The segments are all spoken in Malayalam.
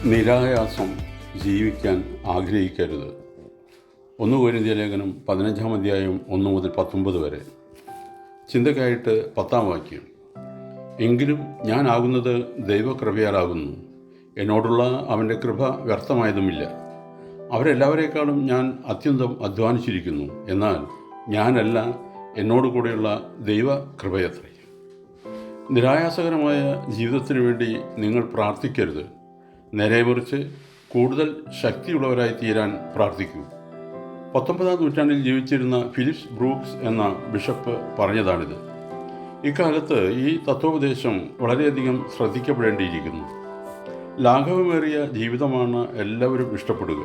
നിരായാസം ജീവിക്കാൻ ആഗ്രഹിക്കരുത്. 1 കൊരിന്ത്യർ ലേഖനം 15-ാം അധ്യായം 1 മുതൽ 19 വരെ. ചിന്തയ്ക്കായിട്ട് 10-ാം വാക്യം. എങ്കിലും ഞാനാകുന്നത് ദൈവകൃപയാലാകുന്നു, എന്നോടുള്ള അവൻ്റെ കൃപ വ്യർത്ഥമായതുമില്ല. അവരെല്ലാവരേക്കാളും ഞാൻ അത്യന്തം അധ്വാനിച്ചിരിക്കുന്നു, എന്നാൽ ഞാനല്ല, എന്നോട് കൂടെയുള്ള ദൈവകൃപയത്രേ. നിരായാസകരമായ ജീവിതത്തിനു വേണ്ടി നിങ്ങൾ പ്രാർത്ഥിക്കരുത്. നേരെമറിച്ച് കൂടുതൽ ശക്തിയുള്ളവരായി തീരാൻ പ്രാർത്ഥിക്കൂ. 19-ാം നൂറ്റാണ്ടിൽ ജീവിച്ചിരുന്ന ഫിലിപ്സ് ബ്രൂക്സ് എന്ന ബിഷപ്പ് പറഞ്ഞതാണിത്. ഇക്കാലത്ത് ഈ തത്വോപദേശം വളരെയധികം ശ്രദ്ധിക്കപ്പെടേണ്ടിയിരിക്കുന്നു. ലാഘവമേറിയ ജീവിതമാണ് എല്ലാവരും ഇഷ്ടപ്പെടുക,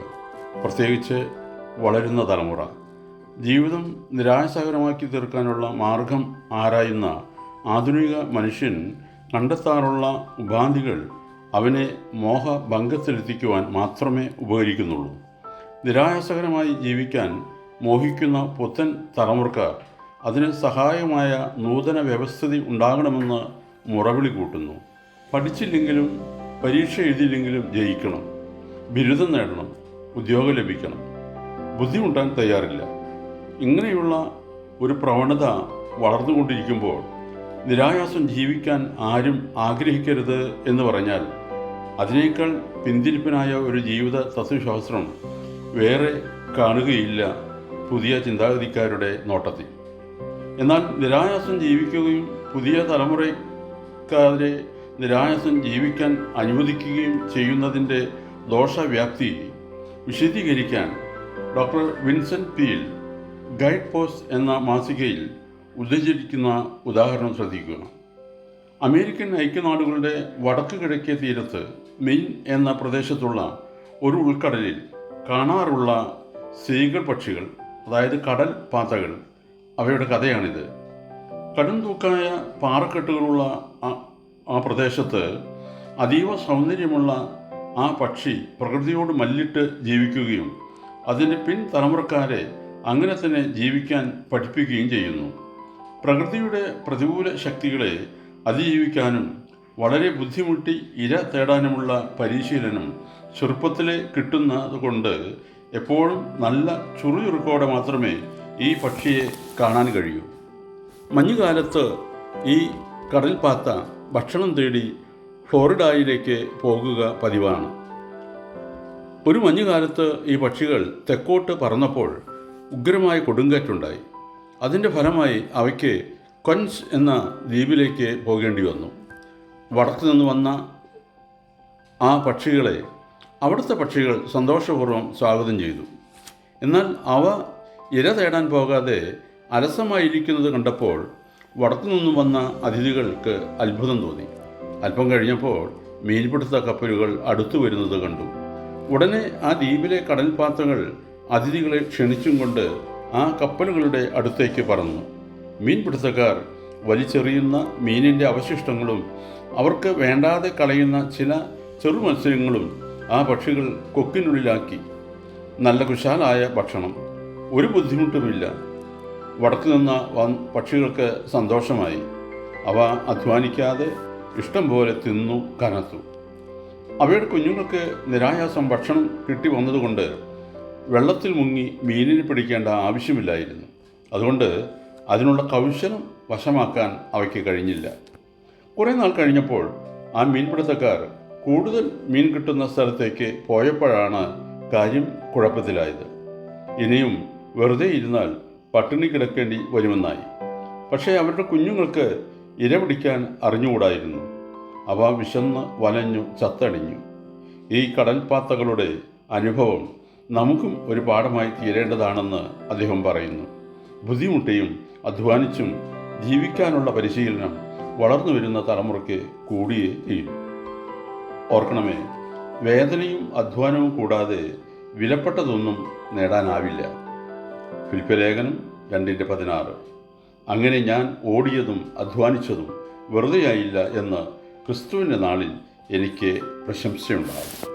പ്രത്യേകിച്ച് വളരുന്ന തലമുറ. ജീവിതം നിരാശാകരമാക്കി തീർക്കാനുള്ള മാർഗം ആരായുന്ന ആധുനിക മനുഷ്യൻ കണ്ടെത്താറുള്ള ഉപാധികൾ അവനെ മോഹഭംഗത്തിലെത്തിക്കുവാൻ മാത്രമേ ഉപകരിക്കുന്നുള്ളൂ. നിരായാസകരമായി ജീവിക്കാൻ മോഹിക്കുന്ന പുത്തൻ തലമുറക്കാർ അതിന് സഹായമായ നൂതന വ്യവസ്ഥിതി ഉണ്ടാകണമെന്ന് മുറവിളി കൂട്ടുന്നു. പഠിച്ചില്ലെങ്കിലും പരീക്ഷ എഴുതിയില്ലെങ്കിലും ജയിക്കണം, ബിരുദം നേടണം, ഉദ്യോഗം ലഭിക്കണം, ബുദ്ധിമുട്ടാൻ തയ്യാറില്ല. ഇങ്ങനെയുള്ള ഒരു പ്രവണത വളർന്നുകൊണ്ടിരിക്കുമ്പോൾ നിരായാസം ജീവിക്കാൻ ആരും ആഗ്രഹിക്കരുത് എന്ന് പറഞ്ഞാൽ അതിനേക്കാൾ പിന്തിരിപ്പനായ ഒരു ജീവിത തത്വശാസ്ത്രം വേറെ കാണുകയില്ല പുതിയ ചിന്താഗതിക്കാരുടെ നോട്ടത്തിൽ. എന്നാൽ നിരായാസം ജീവിക്കുകയും പുതിയ തലമുറക്കാരെ നിരായാസം ജീവിക്കാൻ അനുവദിക്കുകയും ചെയ്യുന്നതിൻ്റെ ദോഷവ്യാപ്തി വിശദീകരിക്കാൻ doctor Vincent peel guide post എന്ന മാസികയിൽ ഉദ്ധരിച്ചിരിക്കുന്ന ഉദാഹരണം ശ്രദ്ധിക്കുക. അമേരിക്കൻ ഐക്യനാടുകളുടെ വടക്ക് കിഴക്കേ തീരത്ത് മെയിൻ എന്ന പ്രദേശത്തുള്ള ഒരു ഉൾക്കടലിൽ കാണാറുള്ള സീഗൾ പക്ഷികൾ, അതായത് കടൽ പാത്തകൾ, അവയുടെ കഥയാണിത്. കടും തൂക്കായ പാറക്കെട്ടുകളുള്ള ആ പ്രദേശത്ത് അതീവ സൗന്ദര്യമുള്ള ആ പക്ഷി പ്രകൃതിയോട് മല്ലിട്ട് ജീവിക്കുകയും അതിൻ്റെ പിൻതലമുറക്കാരെ അങ്ങനെ തന്നെ ജീവിക്കാൻ പഠിപ്പിക്കുകയും ചെയ്യുന്നു. പ്രകൃതിയുടെ പ്രതികൂല ശക്തികളെ അതിജീവിക്കാനും വളരെ ബുദ്ധിമുട്ടി ഇര തേടാനുമുള്ള പരിശീലനം ചെറുപ്പത്തിലെ കിട്ടുന്നത് കൊണ്ട് എപ്പോഴും നല്ല ചുറുചുറുക്കോടെ മാത്രമേ ഈ പക്ഷിയെ കാണാൻ കഴിയൂ. മഞ്ഞുകാലത്ത് ഈ കടൽപ്പാത്ത ഭക്ഷണം തേടി ഫ്ലോറിഡയിലേക്ക് പോകുക പതിവാണ്. ഒരു മഞ്ഞുകാലത്ത് ഈ പക്ഷികൾ തെക്കോട്ട് പറന്നപ്പോൾ ഉഗ്രമായ കൊടുങ്കാറ്റുണ്ടായി. അതിൻ്റെ ഫലമായി അവയ്ക്ക് കൊൻസ് എന്ന ദ്വീപിലേക്ക് പോകേണ്ടി വന്നു. വടക്കു നിന്ന് വന്ന ആ പക്ഷികളെ അവിടുത്തെ പക്ഷികൾ സന്തോഷപൂർവ്വം സ്വാഗതം ചെയ്തു. എന്നാൽ അവ ഇര തേടാൻ പോകാതെ അലസമായിരിക്കുന്നത് കണ്ടപ്പോൾ വടക്കു നിന്നും വന്ന അതിഥികൾക്ക് അത്ഭുതം തോന്നി. അല്പം കഴിഞ്ഞപ്പോൾ മീൻപിടുത്ത കപ്പലുകൾ അടുത്തു വരുന്നത് കണ്ടു. ഉടനെ ആ ദ്വീപിലെ കടൽപ്പാത്തകൾ അതിഥികളെ ക്ഷണിച്ചും കൊണ്ട് ആ കപ്പലുകളുടെ അടുത്തേക്ക് പറന്നു. മീൻപിടുത്തക്കാർ വലിച്ചെറിയുന്ന മീനിൻ്റെ അവശിഷ്ടങ്ങളും അവർക്ക് വേണ്ടാതെ കളയുന്ന ചില ചെറു മത്സ്യങ്ങളും ആ പക്ഷികൾ കൊക്കിനുള്ളിലാക്കി. നല്ല കുശാലായ ഭക്ഷണം, ഒരു ബുദ്ധിമുട്ടുമില്ല. വടക്കു നിന്ന പക്ഷികൾക്ക് സന്തോഷമായി. അവ അധ്വാനിക്കാതെ ഇഷ്ടം പോലെ തിന്നു കനത്തു. അവയുടെ കുഞ്ഞുങ്ങൾക്ക് നിരായാസം ഭക്ഷണം കിട്ടി വന്നതുകൊണ്ട് വെള്ളത്തിൽ മുങ്ങി മീനിനെ പിടിക്കേണ്ട ആവശ്യമില്ലായിരുന്നു. അതുകൊണ്ട് അതിനുള്ള കൗശലം വശമാക്കാൻ അവയ്ക്ക് കഴിഞ്ഞില്ല. കുറേ നാൾ കഴിഞ്ഞപ്പോൾ ആ മീൻപിടുത്തക്കാർ കൂടുതൽ മീൻ കിട്ടുന്ന സ്ഥലത്തേക്ക് പോയപ്പോഴാണ് കാര്യം കുഴപ്പത്തിലായത്. ഇനിയും വെറുതെ ഇരുന്നാൽ പട്ടിണി കിടക്കേണ്ടി വരുമെന്നായി. പക്ഷേ അവരുടെ കുഞ്ഞുങ്ങൾക്ക് ഇര പിടിക്കാൻ അറിഞ്ഞുകൂടായിരുന്നു. അവ വിശന്ന് വലഞ്ഞു ചത്തടിഞ്ഞു. ഈ കടൽപ്പാത്തകളുടെ അനുഭവം നമുക്കും ഒരു പാഠമായി തീരേണ്ടതാണെന്ന് അദ്ദേഹം പറയുന്നു. ബുദ്ധിമുട്ടിയും അധ്വാനിച്ചും ജീവിക്കാനുള്ള പരിശീലനം വളർന്നു വരുന്ന തലമുറയ്ക്ക് കൂടിയേ തീരും. ഓർക്കണമേ, വേദനയും അധ്വാനവും കൂടാതെ വിലപ്പെട്ടതൊന്നും നേടാനാവില്ല. ഫിലിപ്പിയർ ലേഖനം 2:16. അങ്ങനെ ഞാൻ ഓടിയതും അധ്വാനിച്ചതും വെറുതെയായില്ല എന്ന് ക്രിസ്തുവിൻ്റെ നാളിൽ എനിക്ക് പ്രശംസയുണ്ടാകും.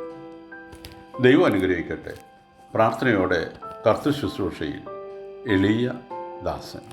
ദൈവം അനുഗ്രഹിക്കട്ടെ. പ്രാർത്ഥനയോടെ കർത്തൃശുശ്രൂഷയിൽ എളിയ ദാസൻ.